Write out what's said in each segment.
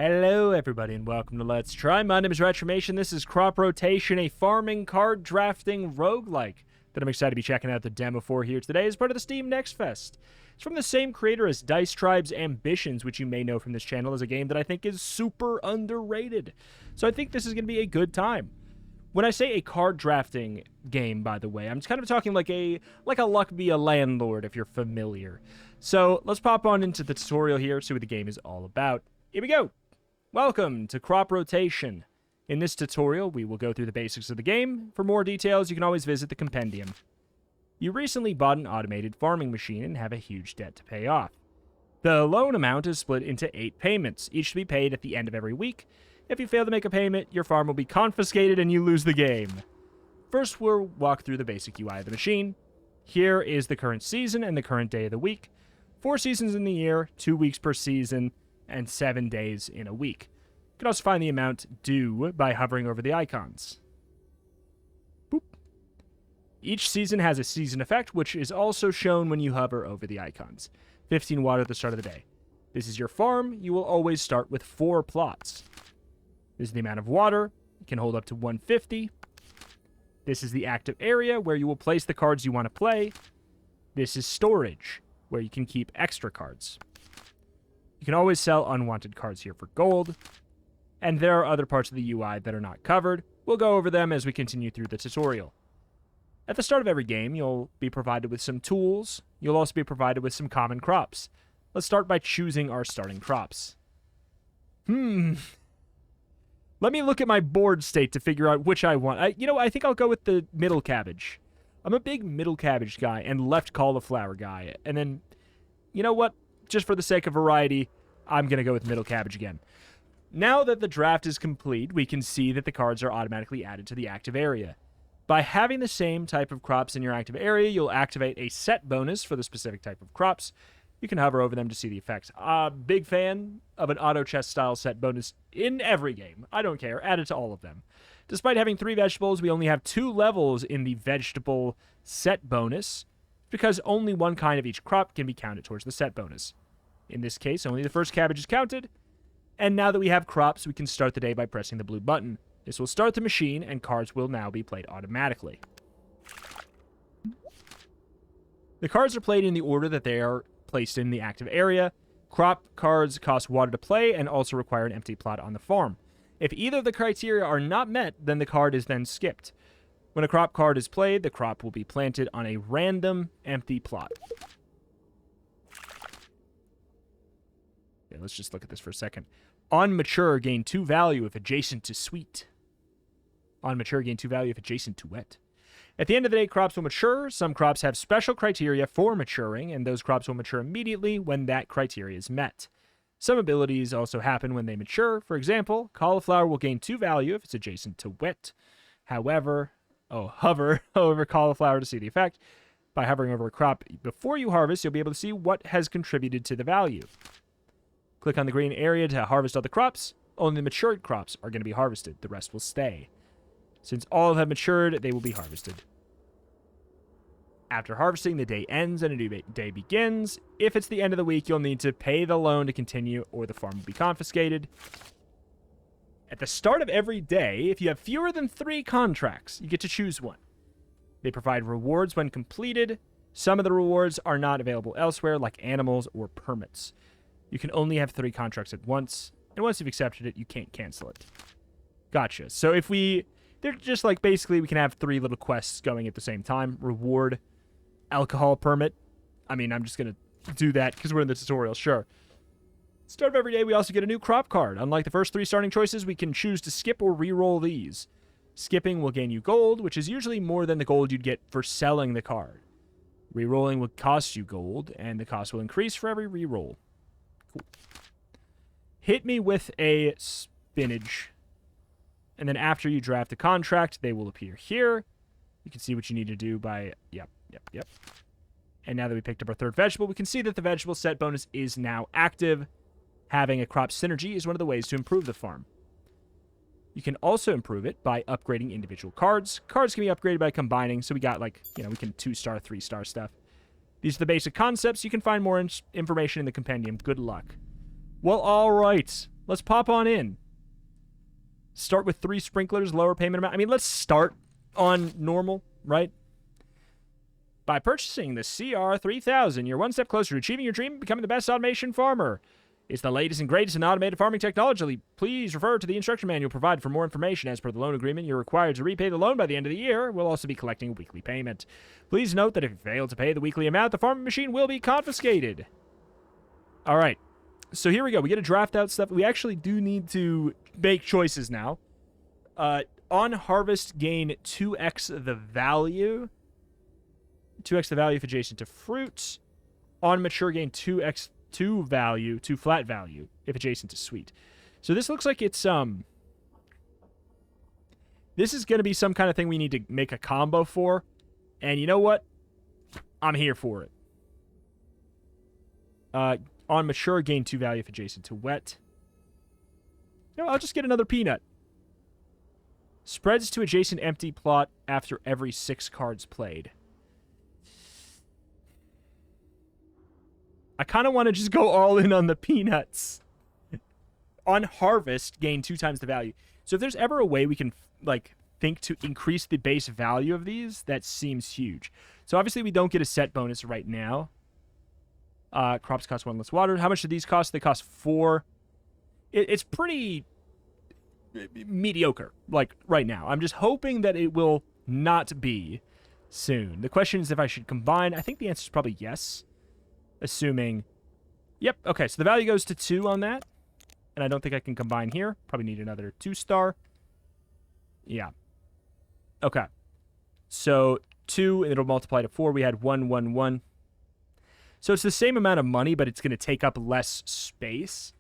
Hello everybody and welcome to Let's Try. My name is Retromation. This is Crop Rotation, a farming card drafting roguelike that I'm excited to be checking out the demo for here today as part of the Steam Next Fest. It's from the same creator as Dice Tribe's Ambitions, which you may know from this channel as a game that I think is super underrated. So I think this is going to be a good time. When I say a card drafting game, by the way, I'm kind of talking like a Luck Be a Landlord, if you're familiar. So let's pop on into the tutorial here, see what the game is all about. Here we go. Welcome to Crop Rotation. In this tutorial, we will go through the basics of the game. For more details, you can always visit the compendium. You recently bought an automated farming machine and have a huge debt to pay off. The loan amount is split into 8 payments, each to be paid at the end of every week. If you fail to make a payment, your farm will be confiscated and you lose the game. First, we'll walk through the basic UI of the machine. Here is the current season and the current day of the week. 4 seasons in the year, 2 weeks per season, and 7 days in a week. You can also find the amount due by hovering over the icons. Boop. Each season has a season effect, which is also shown when you hover over the icons. 15 water at the start of the day. This is your farm. You will always start with 4 plots. This is the amount of water. You can hold up to 150. This is the active area where you will place the cards you want to play. This is storage, where you can keep extra cards. You can always sell unwanted cards here for gold. And there are other parts of the UI that are not covered. We'll go over them as we continue through the tutorial. At the start of every game, you'll be provided with some tools. You'll also be provided with some common crops. Let's start by choosing our starting crops. Let me look at my board state to figure out which I want. I think I'll go with the middle cabbage. I'm a big middle cabbage guy and left cauliflower guy. And then, you know what? Just for the sake of variety, I'm going to go with middle cabbage again. Now that the draft is complete, we can see that the cards are automatically added to the active area. By having the same type of crops in your active area, you'll activate a set bonus for the specific type of crops. You can hover over them to see the effects. Big fan of an auto chest style set bonus in every game. I don't care. Add it to all of them. Despite having 3 vegetables, we only have 2 levels in the vegetable set bonus because only one kind of each crop can be counted towards the set bonus. In this case, only the first cabbage is counted. And now that we have crops, we can start the day by pressing the blue button. This will start the machine, and cards will now be played automatically. The cards are played in the order that they are placed in the active area. Crop cards cost water to play and also require an empty plot on the farm. If either of the criteria are not met, then the card is then skipped. When a crop card is played, the crop will be planted on a random empty plot. Okay, let's just look at this for a second. On mature, gain 2 value if adjacent to sweet. On mature, gain 2 value if adjacent to wet. At the end of the day, crops will mature. Some crops have special criteria for maturing, and those crops will mature immediately when that criteria is met. Some abilities also happen when they mature. For example, cauliflower will gain 2 value if it's adjacent to wet. However, hover over cauliflower to see the effect. By hovering over a crop before you harvest, you'll be able to see what has contributed to the value. Click on the green area to harvest all the crops. Only the matured crops are going to be harvested. The rest will stay. Since all have matured, they will be harvested. After harvesting, the day ends and a new day begins. If it's the end of the week, you'll need to pay the loan to continue or the farm will be confiscated. At the start of every day, if you have fewer than 3 contracts, you get to choose one. They provide rewards when completed. Some of the rewards are not available elsewhere, like animals or permits. You can only have 3 contracts at once, and once you've accepted it, you can't cancel it. Gotcha. So they're just like, basically, we can have 3 little quests going at the same time. Reward, alcohol permit. I mean, I'm just going to do that because we're in the tutorial, sure. Start of every day, we also get a new crop card. Unlike the first 3 starting choices, we can choose to skip or re-roll these. Skipping will gain you gold, which is usually more than the gold you'd get for selling the card. Re-rolling will cost you gold, and the cost will increase for every re-roll. Cool. Hit me with a spinach. And then after you draft a contract, they will appear here. You can see what you need to do by... Yep. And now that we picked up our 3rd vegetable, we can see that the vegetable set bonus is now active. Having a crop synergy is one of the ways to improve the farm. You can also improve it by upgrading individual cards. Cards can be upgraded by combining, so we got we can 2-star, 3-star stuff. These are the basic concepts. You can find more information in the compendium. Good luck. Well, all right. Let's pop on in. Start with 3 sprinklers, lower payment amount. I mean, let's start on normal, right? By purchasing the CR3000, you're one step closer to achieving your dream of becoming the best automation farmer. It's the latest and greatest in automated farming technology. Please refer to the instruction manual provided for more information. As per the loan agreement, you're required to repay the loan by the end of the year. We'll also be collecting a weekly payment. Please note that if you fail to pay the weekly amount, the farming machine will be confiscated. All right. So here we go. We get to draft out stuff. We actually do need to make choices now. On harvest, gain 2x the value. 2x the value if adjacent to fruit. On mature, gain 2x value, 2 flat value if adjacent to sweet. So this looks like it's this is going to be some kind of thing we need to make a combo for. And you know what? I'm here for it. On mature, gain 2 value if adjacent to wet. You know, I'll just get another peanut. Spreads to adjacent empty plot after every 6 cards played. I kind of want to just go all in on the peanuts. On harvest, gain 2 times the value. So if there's ever a way we can, like, think to increase the base value of these, that seems huge. So obviously we don't get a set bonus right now. Crops cost 1 less water. How much do these cost? They cost 4. It's pretty mediocre, like, right now. I'm just hoping that it will not be soon. The question is if I should combine. I think the answer is probably yes. Assuming, yep, okay, so the value goes to 2 on that. And I don't think I can combine here. Probably need another 2-star. Yeah. Okay. So 2, and it'll multiply to 4. We had 1, 1, 1. So it's the same amount of money, but it's going to take up less space,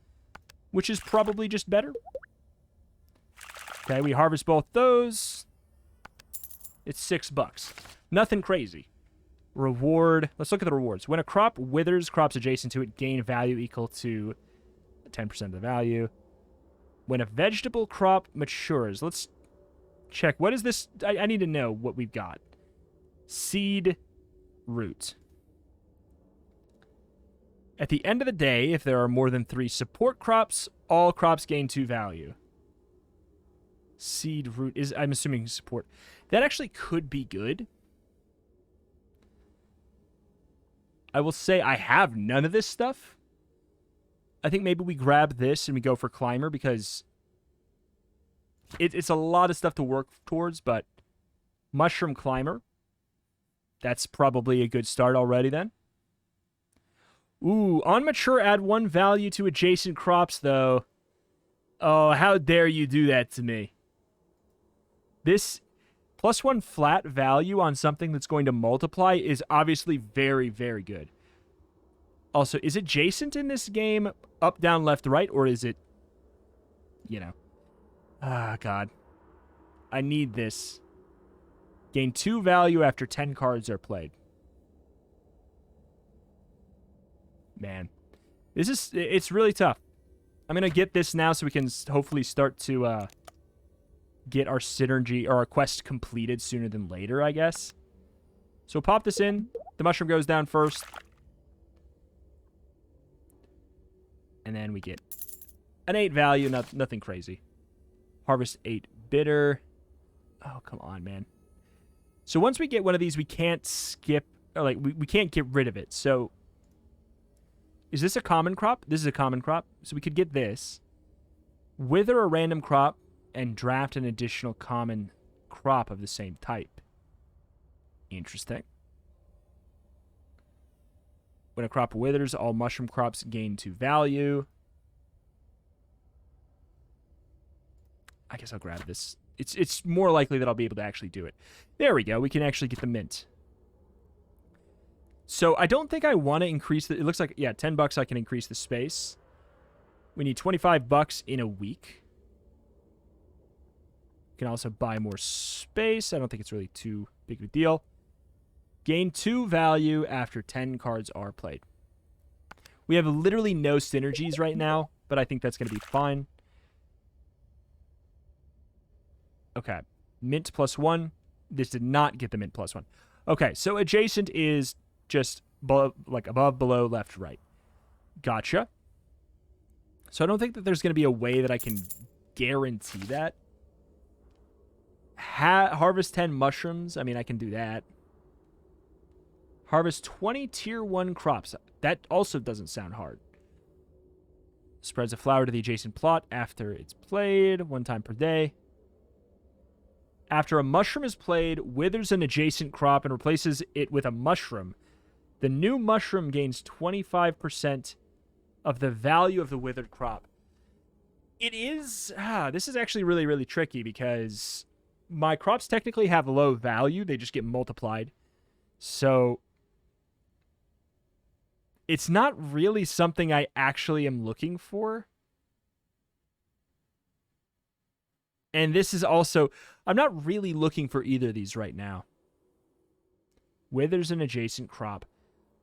which is probably just better. Okay, we harvest both those. It's $6. Nothing crazy. Reward. Let's look at the rewards. When a crop withers, crops adjacent to it gain value equal to 10% of the value. When a vegetable crop matures, let's check. What is this? I need to know what we've got. Seed root. At the end of the day, if there are more than 3 support crops, all crops gain 2 value. Seed root is, I'm assuming, support. That actually could be good. I will say I have none of this stuff. I think maybe we grab this and we go for climber because it's a lot of stuff to work towards, but mushroom climber, that's probably a good start already then. Ooh, on mature, add 1 value to adjacent crops, though. Oh, how dare you do that to me. This +1 flat value on something that's going to multiply is obviously very, very good. Also, is adjacent in this game up, down, left, right, or is it, you know? Ah, God. I need this. Gain 2 value after 10 cards are played. Man, it's really tough. I'm going to get this now so we can hopefully start to get our synergy or our quest completed sooner than later, I guess. So we'll pop this in. The mushroom goes down first. And then we get an 8 value, nothing crazy. Harvest 8 bitter. Oh, come on, man. So once we get one of these, we can't skip, or like, we can't get rid of it. So is this a common crop? This is a common crop. So we could get this. Wither a random crop and draft an additional common crop of the same type. Interesting. When a crop withers, all mushroom crops gain 2 value. I guess I'll grab this. It's more likely that I'll be able to actually do it. There we go. We can actually get the mint. So I don't think I want to increase the... It looks like, yeah, $10 I can increase the space. We need $25 in a week. Can also buy more space. I don't think it's really too big of a deal. Gain 2 value after 10 cards are played. We have literally no synergies right now, but I think that's going to be fine. Okay. Mint +1. This did not get the mint +1. Okay, so adjacent is just like above, below, left, right. Gotcha. So I don't think that there's going to be a way that I can guarantee that. Harvest 10 mushrooms. I mean, I can do that. Harvest 20 tier 1 crops. That also doesn't sound hard. Spreads a flower to the adjacent plot after it's played, 1 time per day. After a mushroom is played, withers an adjacent crop and replaces it with a mushroom. The new mushroom gains 25% of the value of the withered crop. It is... this is actually really, really tricky because my crops technically have low value. They just get multiplied. So it's not really something I actually am looking for. And this is also... I'm not really looking for either of these right now. Withers an adjacent crop.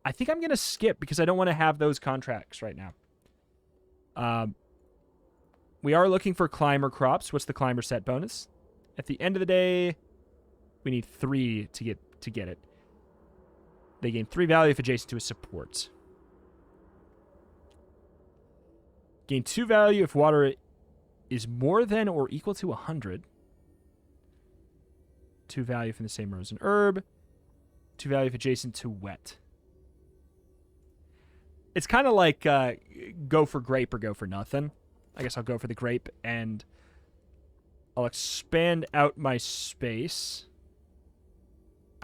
I think I'm going to skip because I don't want to have those contracts right now. We are looking for climber crops. What's the climber set bonus? At the end of the day, we need 3 to get it. They gain 3 value if adjacent to a support. Gain 2 value if water is more than or equal to 100. 2 value from the same rose and herb. 2 value if adjacent to wet. It's kind of like go for grape or go for nothing. I guess I'll go for the grape, and I'll expand out my space.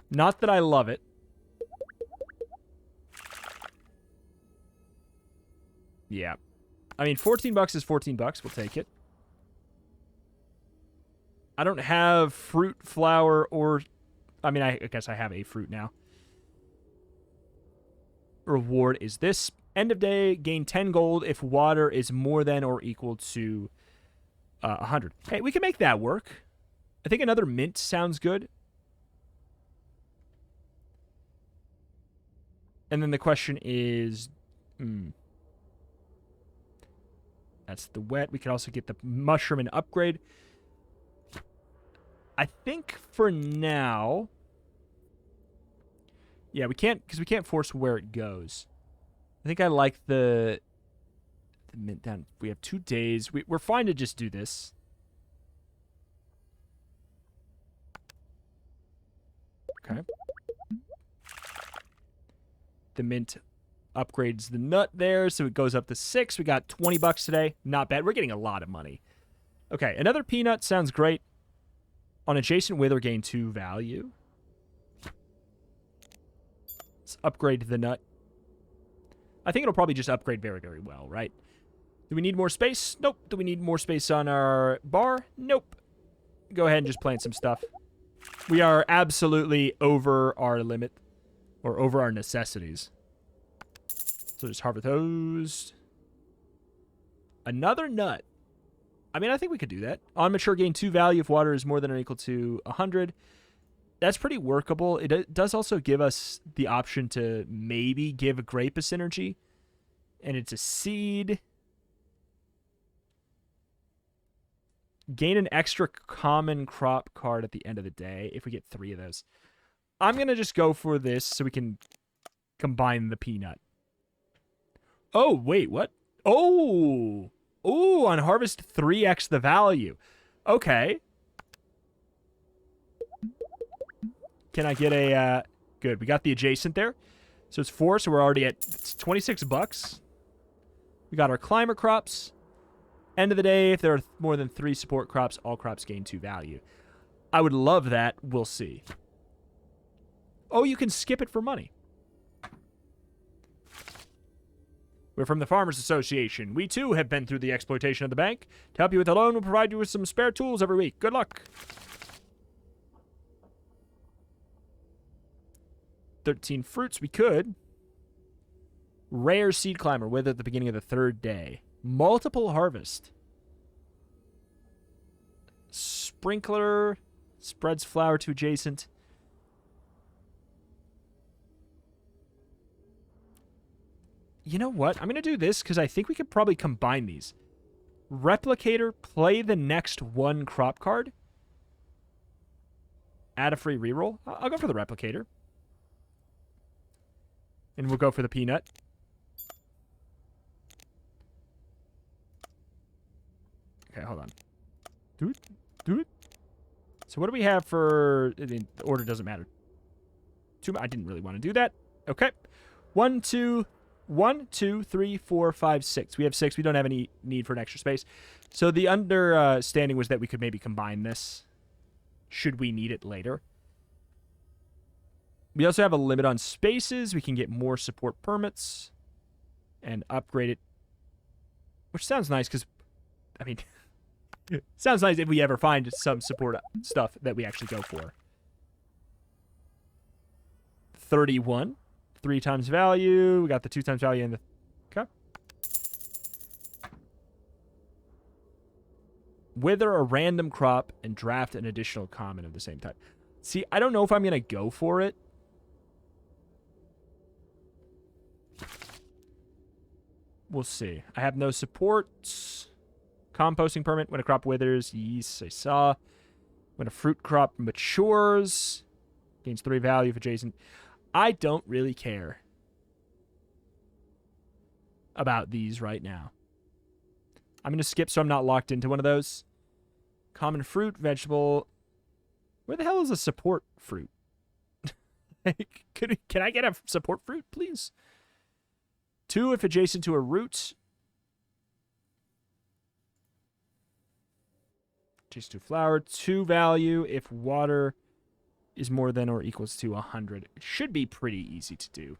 Not that I love it. Yeah. I mean, $14 is $14. We'll take it. I don't have fruit, flower, or... I mean, I guess I have a fruit now. Reward is this. End of day, gain 10 gold if water is more than or equal to 100. Hey, we can make that work. I think another mint sounds good. And then the question is... That's the wet. We could also get the mushroom and upgrade. I think for now... Yeah, we can't, because we can't force where it goes. I think I like the mint down. We have 2 days. We're fine to just do this. Okay. The mint upgrades the nut there, so it goes up to 6. We got $20 today. Not bad. We're getting a lot of money. Okay, another peanut sounds great. On adjacent wither, gain 2 value. Let's upgrade the nut. I think it'll probably just upgrade very, very well, right? Do we need more space? Nope. Do we need more space on our bar? Nope. Go ahead and just plant some stuff. We are absolutely over our limit, or over our necessities. So just harvest those. Another nut. I mean, I think we could do that. On mature, gain 2 value if water is more than or equal to 100. That's pretty workable. It does also give us the option to maybe give a grape a synergy. And it's a seed. Gain an extra common crop card at the end of the day if we get 3 of those. I'm going to just go for this so we can combine the peanut. Oh, wait, what? Oh! Ooh, on harvest 3x the value. Okay. Can I get a... good, we got the adjacent there. So it's 4, so we're already at $26. We got our climber crops. End of the day, if there are more than 3 support crops, all crops gain 2 value. I would love that. We'll see. Oh, you can skip it for money. We're from the Farmers Association. We, too, have been through the exploitation of the bank. To help you with a loan, we'll provide you with some spare tools every week. Good luck. 13 fruits. We could. Rare seed climber with at the beginning of the 3rd day. Multiple harvest. Sprinkler. Spreads flower to adjacent. You know what? I'm going to do this because I think we could probably combine these. Replicator, play the next 1 crop card. Add a free reroll. I'll go for the Replicator. And we'll go for the peanut. Okay, hold on. Do it. Do it. So what do we have for... I mean, the order doesn't matter. I didn't really want to do that. Okay. 1, 2, 3, 4, 5, 6. We have 6. We don't have any need for an extra space. So the understanding was that we could maybe combine this should we need it later. We also have a limit on spaces. We can get more support permits and upgrade it, which sounds nice because, I mean, sounds nice if we ever find some support stuff that we actually go for. 31. 3 times value. We got the 2 times value in the... Okay. Wither a random crop and draft an additional common of the same type. See, I don't know if I'm going to go for it. We'll see. I have no supports. Composting permit when a crop withers. Yes, I saw. When a fruit crop matures. Gains 3 value if adjacent. I don't really care about these right now. I'm going to skip so I'm not locked into one of those. Common fruit, vegetable. Where the hell is a support fruit? Can I get a support fruit, please? 2 if adjacent to a root. Adjacent to a flower. 2 value if water is more than or equals to 100. It should be pretty easy to do.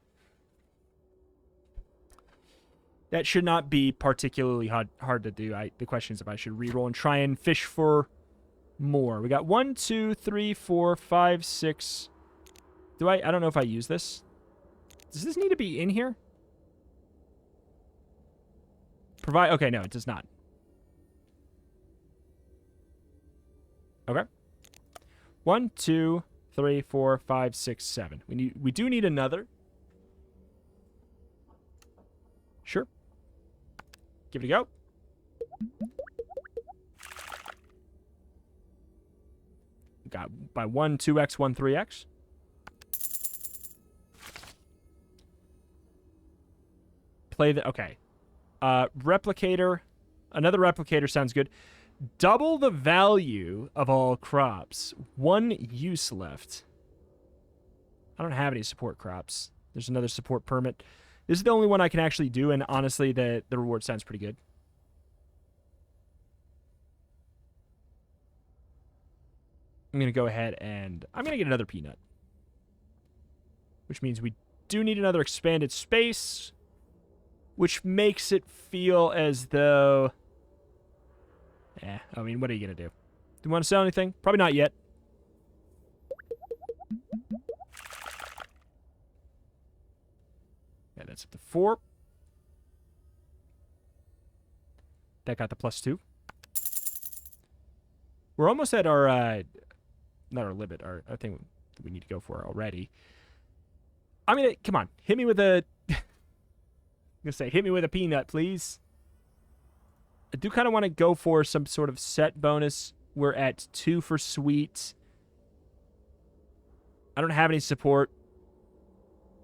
That should not be particularly hard to do. The question is if I should reroll and try and fish for more. We got 1, 2, 3, 4, 5, 6. I don't know if I use this. Does this need to be in here? Provide. Okay, no, it does not. Okay. 1, 2, 3, 4, 5, 6, 7. We do need another. Sure. Give it a go. Got by 1, 2x, 1, 3x. Play the... Okay. Replicator. Another replicator sounds good. Double the value of all crops. 1 use left. I don't have any support crops. There's another support permit. This is the only one I can actually do, and honestly, the reward sounds pretty good. I'm going to go ahead and... I'm going to get another peanut. Which means we do need another expanded space, which makes it feel as though... I mean, what are you going to do? Do you want to sell anything? Probably not yet. Yeah, that's up to 4. That got the +2. We're almost at our, not our limit, our thing that we need to go for already. I mean, come on. Hit me with a... I'm going to say, hit me with a peanut, please. I do kind of want to go for some sort of set bonus. We're at 2 for sweet. I don't have any support.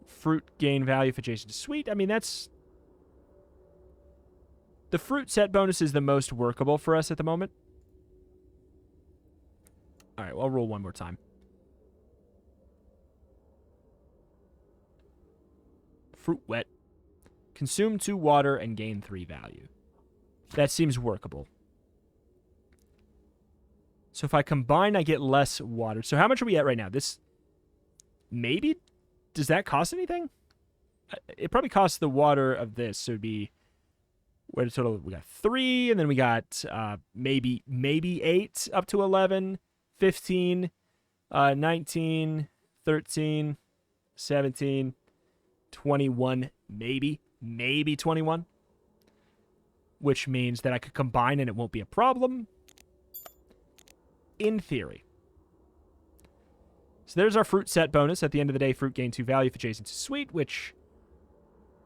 Fruit gain value if adjacent to sweet. I mean, that's... The fruit set bonus is the most workable for us at the moment. All right, well, I'll roll one more time. Fruit wet. Consume 2 water and gain 3 value. That seems workable. So if I combine, I get less water. So how much are we at right now? This... Maybe... Does that cost anything? It probably costs the water of this. So it'd be... What a total... We got 3, and then we got maybe 8 up to 11, 15, 19, 13, 17, 21, maybe 21. Which means that I could combine and it won't be a problem. In theory. So there's our fruit set bonus. At the end of the day, fruit gain 2 value if adjacent to sweet, which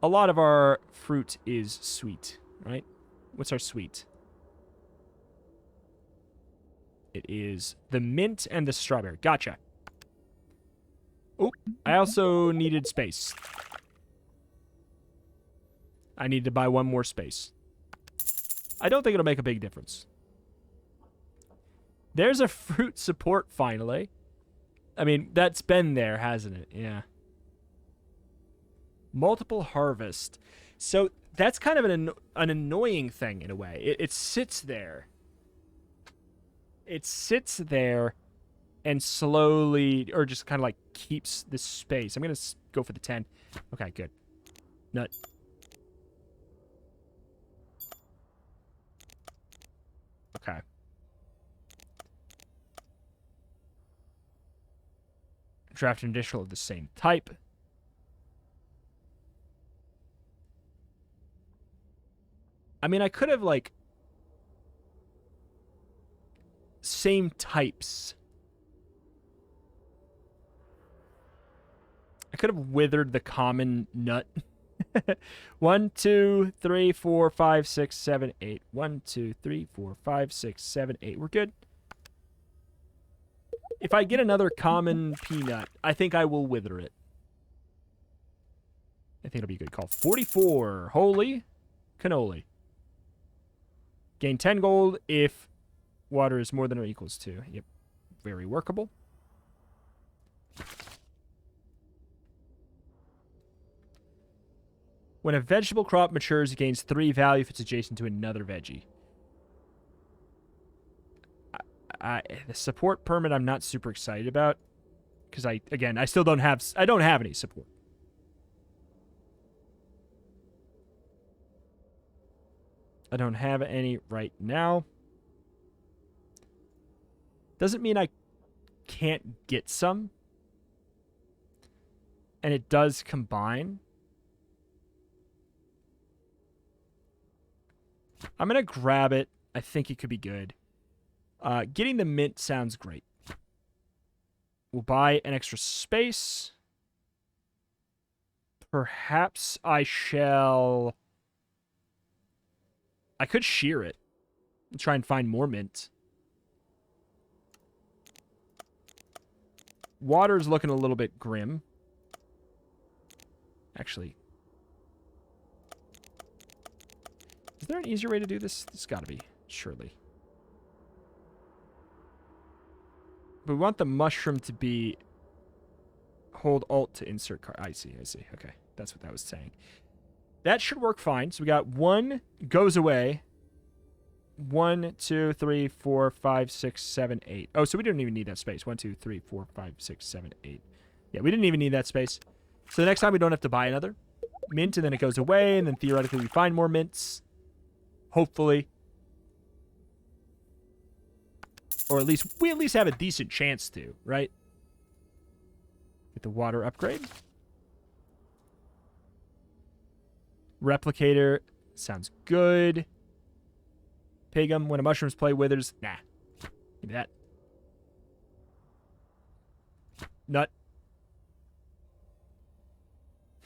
a lot of our fruit is sweet, right? What's our sweet? It is the mint and the strawberry. Gotcha. Oh, I also needed space. I need to buy 1 more space. I don't think it'll make a big difference. There's a fruit support, finally. I mean, that's been there, hasn't it? Yeah. Multiple harvest. So that's kind of an annoying thing in a way. It sits there. It sits there and slowly, or just kind of like keeps the space. I'm going to go for the 10. Okay, good. Nut. Okay. Draft an additional of the same type. I mean, I could have, like, same types. I could have withered the common nut. 1, 2, 3, 4, 5, 6, 7, 8. 1, 2, 3, 4, 5, 6, 7, 8. We're good. If I get another common peanut, I think I will wither it. I think it'll be a good call. 44. Holy cannoli. Gain 10 gold if water is more than or equals to. Yep. Very workable. When a vegetable crop matures, it gains 3 value if it's adjacent to another veggie. The support permit I'm not super excited about. Because I still don't have... I don't have any support. I don't have any right now. Doesn't mean I can't get some. And it does combine. I'm going to grab it. I think it could be good. Getting the mint sounds great. We'll buy an extra space. Perhaps I shall... I could shear it and try and find more mint. Water's looking a little bit grim. Actually. Is there an easier way to do this? There's got to be, surely. But we want the mushroom to be... Hold Alt to insert card. I see. Okay, that's what that was saying. That should work fine. So we got 1 goes away. 1, 2, 3, 4, 5, 6, 7, 8. Oh, so we didn't even need that space. 1, 2, 3, 4, 5, 6, 7, 8. Yeah, we didn't even need that space. So the next time we don't have to buy another mint, and then it goes away, and then theoretically we find more mints. Hopefully. Or at least, we at least have a decent chance to, right? Get the water upgrade. Replicator. Sounds good. Pigum. When a mushroom's play withers. Nah. Give me that. Nut.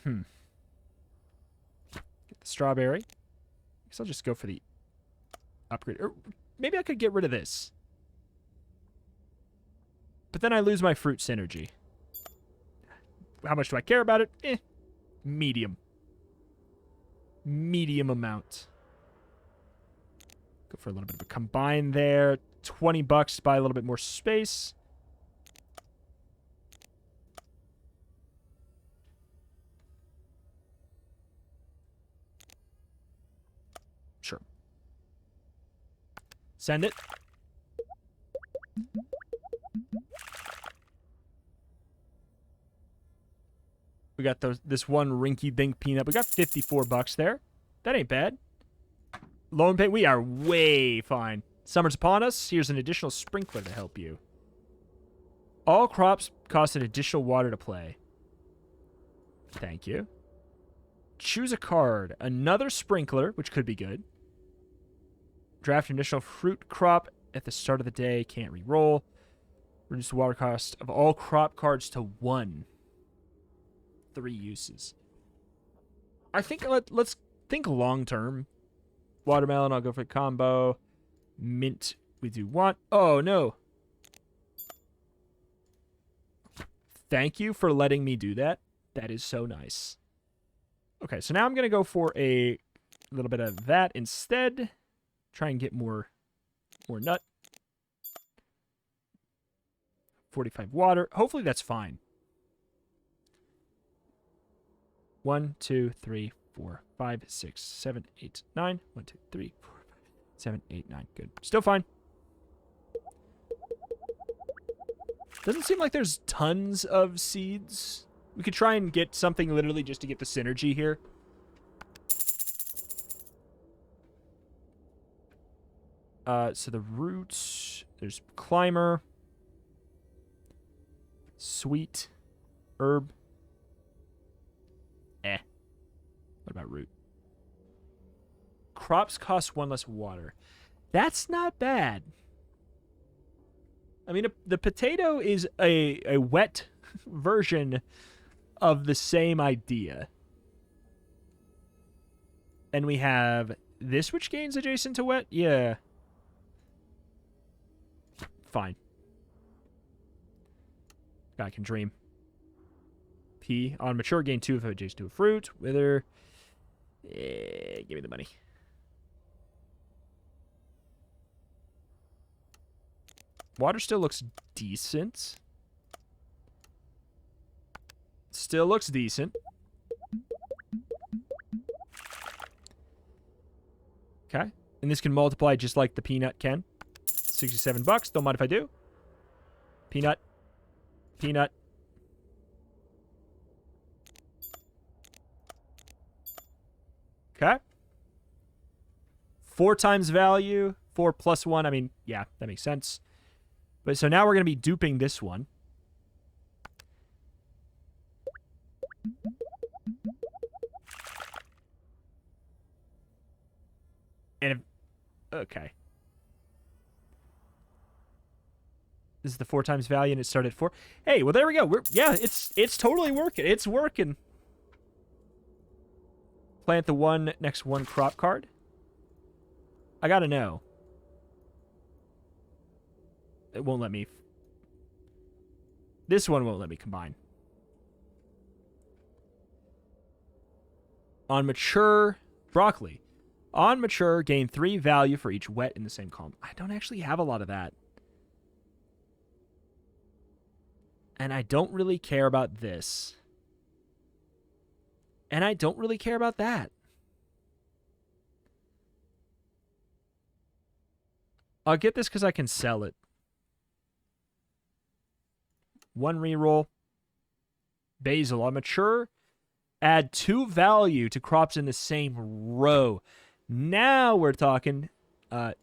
Get the strawberry. Guess I'll just go for the upgrade. Or maybe I could get rid of this. But then I lose my fruit synergy. How much do I care about it? Medium. Medium amount. Go for a little bit of a combine there. 20 bucks to buy a little bit more space. Sure. Send it. We got this one rinky-dink peanut. We got 54 bucks there. That ain't bad. Loan pay. We are way fine. Summer's upon us. Here's an additional sprinkler to help you. All crops cost an additional water to play. Thank you. Choose a card. Another sprinkler, which could be good. Draft an additional fruit crop at the start of the day. Can't re-roll. Reduce the water cost of all crop cards to 1. 3 uses. I think let's think long term. Watermelon, I'll go for combo. Mint, we do want. Oh no. Thank you for letting me do that. That is so nice. Okay, so now I'm gonna go for a little bit of that instead. Try and get more nut. 45 water. Hopefully that's fine. 1, 2, 3, 4, 5, 6, 7, 8, 9. 1, 2, 3, 4, 5, 7, 8, 9. Good. Still fine. Doesn't seem like there's tons of seeds. We could try and get something literally just to get the synergy here. So the roots, there's climber, sweet, herb. What about root? Crops cost 1 less water. That's not bad. I mean, the potato is a wet version of the same idea. And we have this, which gains adjacent to wet? Yeah. Fine. I can dream. P. On mature, gain 2 if adjacent to a fruit. Wither. Give me the money. Water still looks decent. Still looks decent. Okay. And this can multiply just like the peanut can. $67. Don't mind if I do. Peanut. Peanut. Okay. 4 times value. 4 plus 1. I mean, yeah, that makes sense. But so now we're going to be duping this one. And if, okay. This is the 4 times value and it started at 4. Hey, well there we go. Yeah, it's totally working. It's working. Plant the next one crop card. I gotta know. It won't let me. This one won't let me combine. On mature, broccoli. On mature, gain 3 value for each wet in the same column. I don't actually have a lot of that. And I don't really care about this. And I don't really care about that. I'll get this because I can sell it. 1 reroll. Basil. On mature, add 2 value to crops in the same row. Now we're talking. Nut.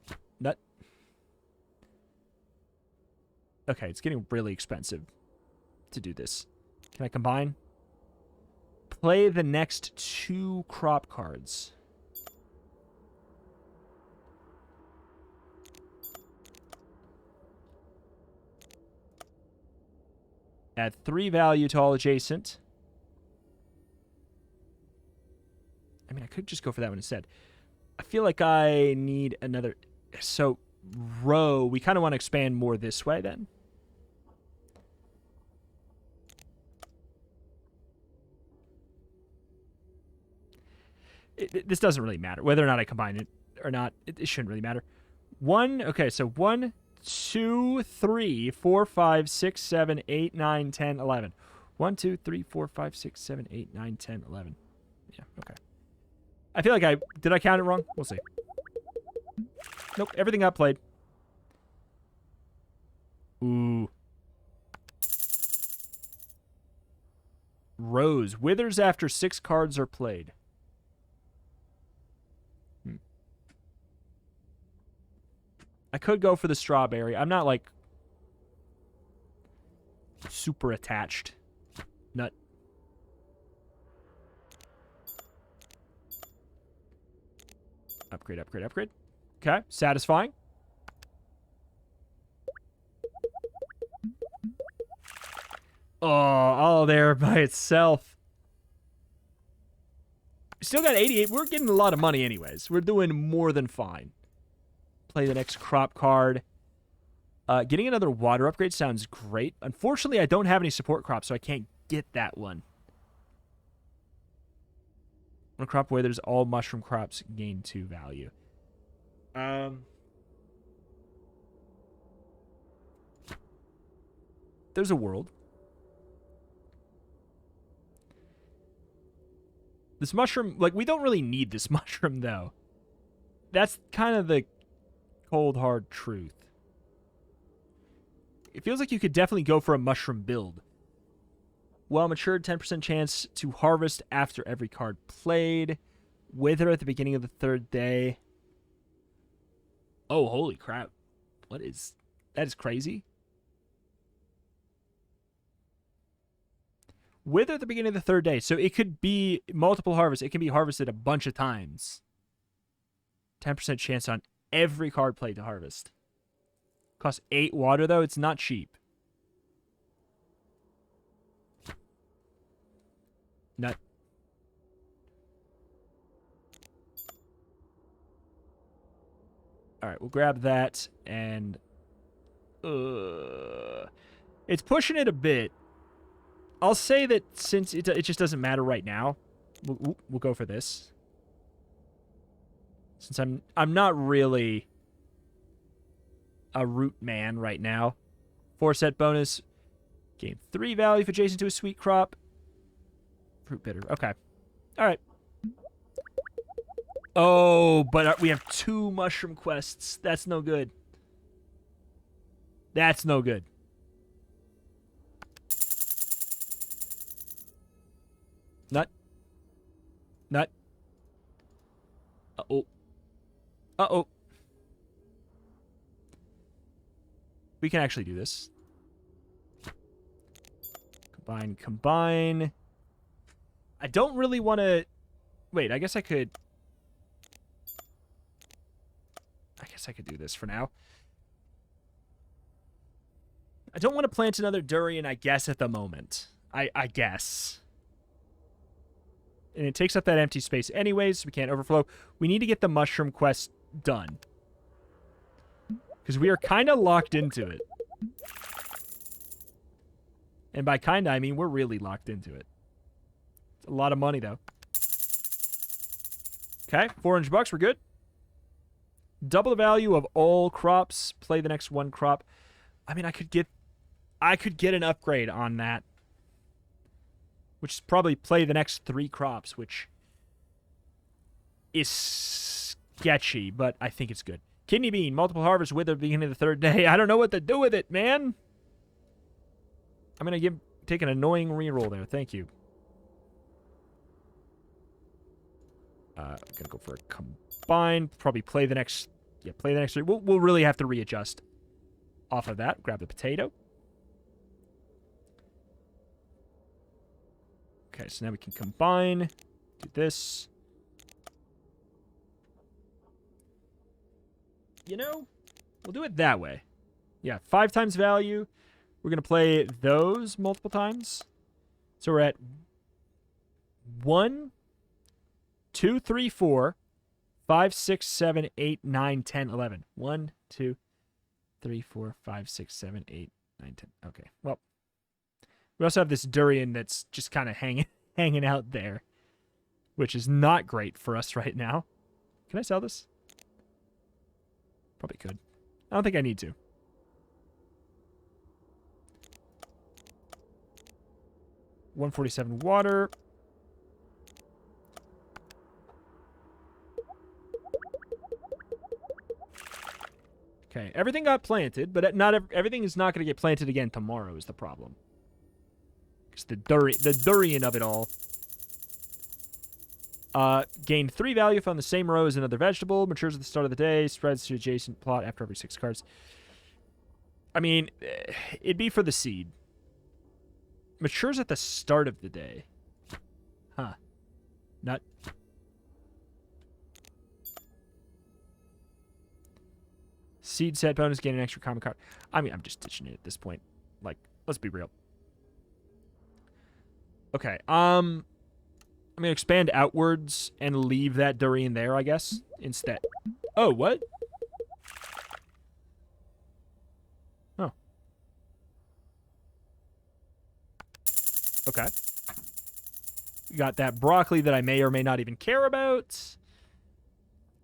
Okay, it's getting really expensive to do this. Can I combine? Play the next 2 crop cards. Add 3 value to all adjacent. I mean, I could just go for that one instead. I feel like I need another. So, row. We kind of want to expand more this way then. This doesn't really matter. Whether or not I combine it or not, it shouldn't really matter. 1, okay, so 1, 2, 3, 4, 5, 6, 7, 8, 9, 10, 11. 1, 2, 3, 4, 5, 6, 7, 8, 9, 10, 11. Yeah, okay. I feel like did I count it wrong? We'll see. Nope, everything got played. Ooh. Rose. Withers after 6 cards are played. I could go for the strawberry. I'm not, like, super attached. Nut. Upgrade, upgrade, upgrade. Okay, satisfying. Oh, all there by itself. Still got 88. We're getting a lot of money anyways. We're doing more than fine. Play the next crop card. Getting another water upgrade sounds great. Unfortunately, I don't have any support crops, so I can't get that one. When a crop withers, all mushroom crops gain 2 value. there's a world. This mushroom, like, we don't really need this mushroom, though. That's kind of the cold, hard truth. It feels like you could definitely go for a mushroom build. Well matured, 10% chance to harvest after every card played. Wither at the beginning of the 3rd day. Oh, holy crap. What is... That is crazy. Wither at the beginning of the 3rd day. So it could be multiple harvests. It can be harvested a bunch of times. 10% chance on every card played to harvest. Costs 8 water, though. It's not cheap. Nut. All right, we'll grab that, and... it's pushing it a bit. I'll say that since it just doesn't matter right now, we'll go for this. Since I'm not really a root man right now. 4-set bonus. Gain 3 value if adjacent to a sweet crop. Fruit bitter. Okay. All right. Oh, but we have 2 mushroom quests. That's no good. That's no good. Nut. Nut. Uh-oh. Uh-oh. We can actually do this. Combine, combine. I don't really want to... Wait, I guess I could... do this for now. I don't want to plant another durian, I guess, at the moment. I guess. And it takes up that empty space anyways, so we can't overflow. We need to get the mushroom quest done. Because we are kind of locked into it. And by kind of, I mean we're really locked into it. It's a lot of money, though. Okay, $400, we're good. Double the value of all crops. Play the next 1 crop. I mean, I could get an upgrade on that. Which is probably play the next 3 crops, which is sketchy, but I think it's good. Kidney bean, multiple harvest with the beginning of the 3rd day. I don't know what to do with it, man. I'm going to take an annoying reroll there. Thank you. I'm going to go for a combine. Probably play the next... Yeah, play the next 3. We'll really have to readjust off of that. Grab the potato. Okay, so now we can combine. Do this. You know, we'll do it that way. Yeah, 5 times value. We're going to play those multiple times. So we're at 1, 2, 3, 4, 5, 6, 7, 8, 9, 10, 11. 1, 2, 3, 4, 5, 6, 7, 8, 9, 10. Okay, well. We also have this durian that's just kind of hanging out there, which is not great for us right now. Can I sell this? Probably could. I don't think I need to. $147 water. Okay, everything got planted, but everything is not going to get planted again tomorrow is the problem. Because the durian of it all. Gained 3 value, found the same row as another vegetable, matures at the start of the day, spreads to adjacent plot after every 6 cards. I mean, it'd be for the seed. Matures at the start of the day. Huh. Nut. Seed set bonus, gain an extra common card. I mean, I'm just ditching it at this point. Like, let's be real. Okay, I'm going to expand outwards and leave that durian there, I guess, instead. Oh, what? Oh. Okay. We got that broccoli that I may or may not even care about.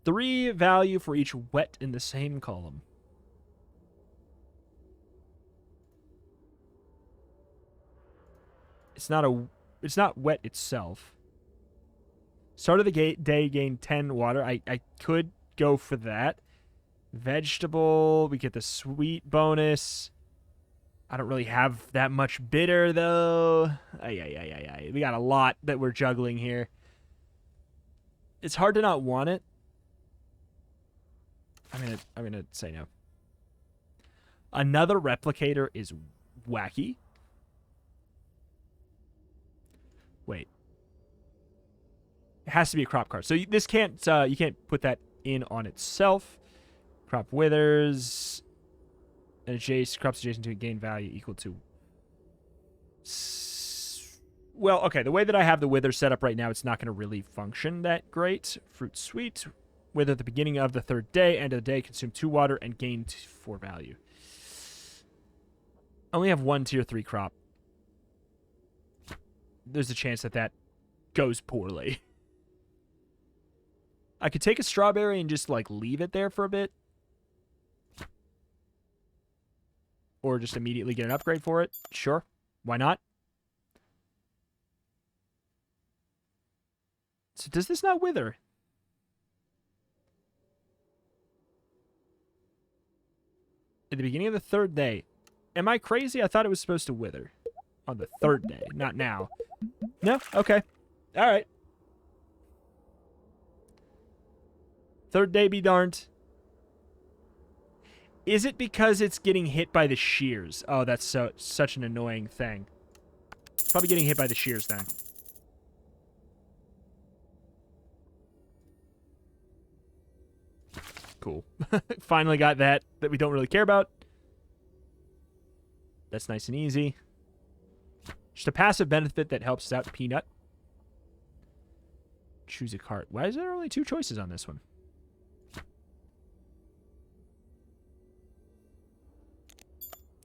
3 value for each wet in the same column. It's not wet itself. Start of the day, gain 10 water. I could go for that. Vegetable, we get the sweet bonus. I don't really have that much bitter, though. We got a lot that we're juggling here. It's hard to not want it. I'm gonna say no. Another replicator is wacky. Wait. It has to be a crop card. So this can't, you can't put that in on itself. Crop withers. And crops adjacent to it gain value equal to... Well, okay, the way that I have the wither set up right now, it's not going to really function that great. Fruit sweet. Wither at the beginning of the third day, end of the day, consume 2 water and gain 4 value. I only have 1 tier 3 crop. There's a chance that that goes poorly. I could take a strawberry and just, like, leave it there for a bit. Or just immediately get an upgrade for it. Sure. Why not? So does this not wither? At the beginning of the third day. Am I crazy? I thought it was supposed to wither. On the third day. Not now. No? Okay. Alright. Third day be darned. Is it because it's getting hit by the shears? Oh, that's such an annoying thing. It's probably getting hit by the shears then. Cool. Finally got that we don't really care about. That's nice and easy. Just a passive benefit that helps us out. Peanut. Choose a cart. Why is there only 2 choices on this one?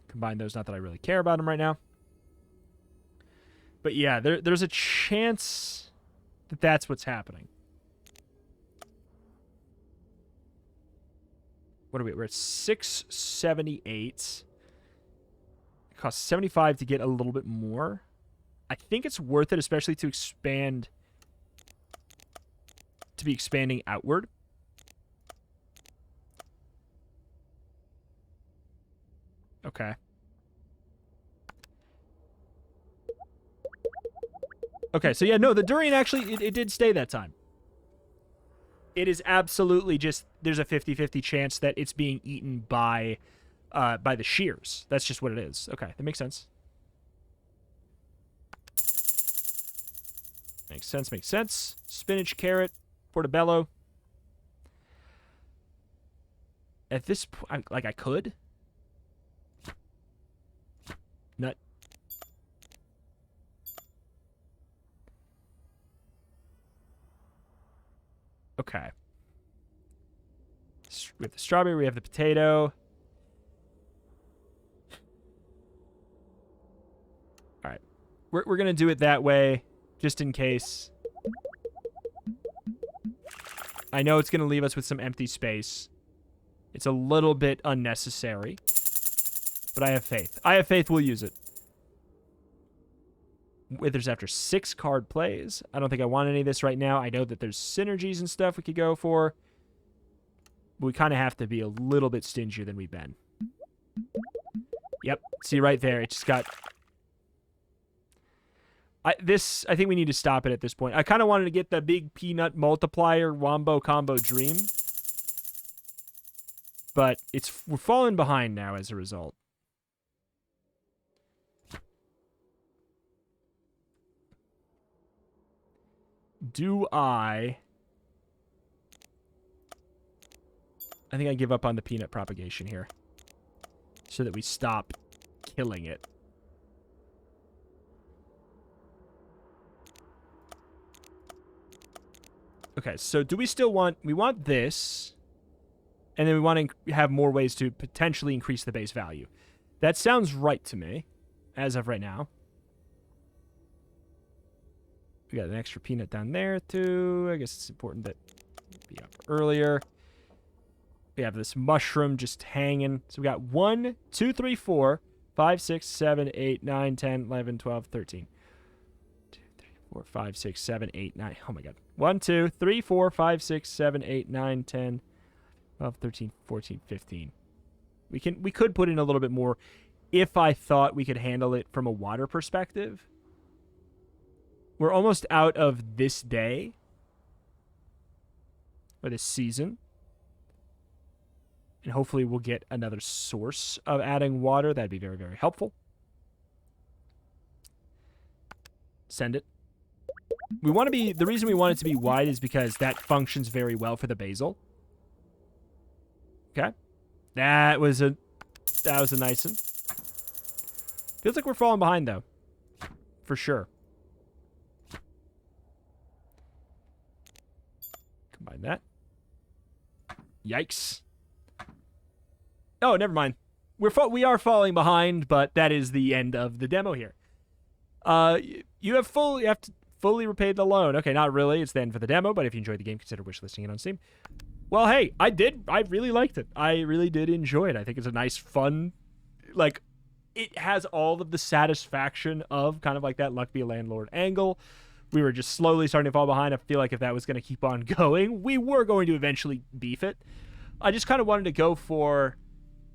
Combine those, not that I really care about them right now. But yeah, there's a chance that that's what's happening. What are we? We're at 678. It costs 75 to get a little bit more. I think it's worth it, especially to expand, to be expanding outward. Okay. Okay, so yeah, no, the durian actually, it did stay that time. It is absolutely just, there's a 50-50 chance that it's being eaten by the shears. That's just what it is. Okay, that makes sense. Makes sense, makes sense. Spinach, carrot, portobello. At this point, like, I could. Nut. Okay. We have the strawberry, we have the potato. Alright. We're going to do it that way, just in case. I know it's going to leave us with some empty space. It's a little bit unnecessary. But I have faith. I have faith we'll use it. Withers after 6 card plays. I don't think I want any of this right now. I know that there's synergies and stuff we could go for. But we kind of have to be a little bit stingier than we've been. Yep. See right there. It just got... I think we need to stop it at this point. I kind of wanted to get the big peanut multiplier wombo combo dream. But we're falling behind now as a result. Do I think I give up on the peanut propagation here. So that we stop killing it. Okay, so do we still want... We want this. And then we want to have more ways to potentially increase the base value. That sounds right to me. As of right now. We got an extra peanut down there, too. I guess it's important that it be up earlier. We have this mushroom just hanging. So we got 1, 2, 3, 4, 5, 6, 7, 8, 9, 10, 11, 12, 13. 4, 5, 6, 7, 8, 9. Oh my god. 1, 2, 3, 4, 5, 6, 7, 8, 9, 10, 12, 13, 14, 15. We could put in a little bit more if I thought we could handle it from a water perspective. We're almost out of this day. Or this season. And hopefully we'll get another source of adding water. That'd be very, very helpful. Send it. We want to be... The reason we want it to be wide is because that functions very well for the basil. Okay. That was a nice one. Feels like we're falling behind, though. For sure. Combine that. Yikes. Oh, never mind. We are falling behind, but that is the end of the demo here. You have to fully repay the loan. Okay, not really. It's the end for the demo, but if you enjoyed the game, consider wishlisting it on Steam. Well, hey, I really liked it. I really did enjoy it. I think it's a nice, fun, like, it has all of the satisfaction of kind of like that luck be a landlord angle. We were just slowly starting to fall behind. I feel like if that was going to keep on going, we were going to eventually beef it. I just kind of wanted to go for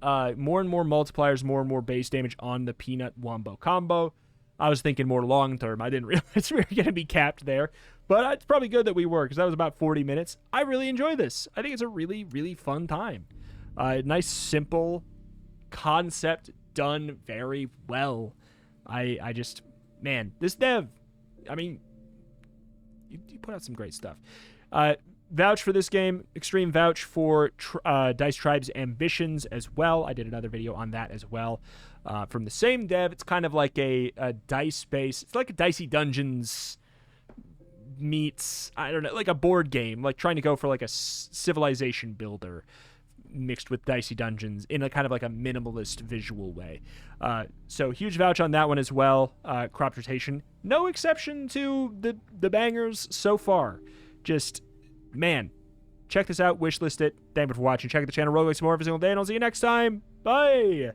more and more multipliers, more and more base damage on the Peanut Wombo combo. I was thinking more long-term. I didn't realize we were going to be capped there. But it's probably good that we were, because that was about 40 minutes. I really enjoy this. I think it's a really, really fun time. Nice, simple concept done very well. I just... Man, this dev... I mean... You put out some great stuff. Vouch for this game. Extreme vouch for Dice Tribe's Ambitions as well. I did another video on that as well. From the same dev. It's kind of like a dice base. It's like a Dicey Dungeons meets, I don't know, like a board game. Like trying to go for like a civilization builder mixed with Dicey Dungeons in a kind of like a minimalist visual way. So huge vouch on that one as well. Crop rotation. No exception to the bangers so far. Just, man, check this out. Wishlist it. Thank you for watching. Check out the channel. Roguelike some more every single day, and I'll see you next time. Bye!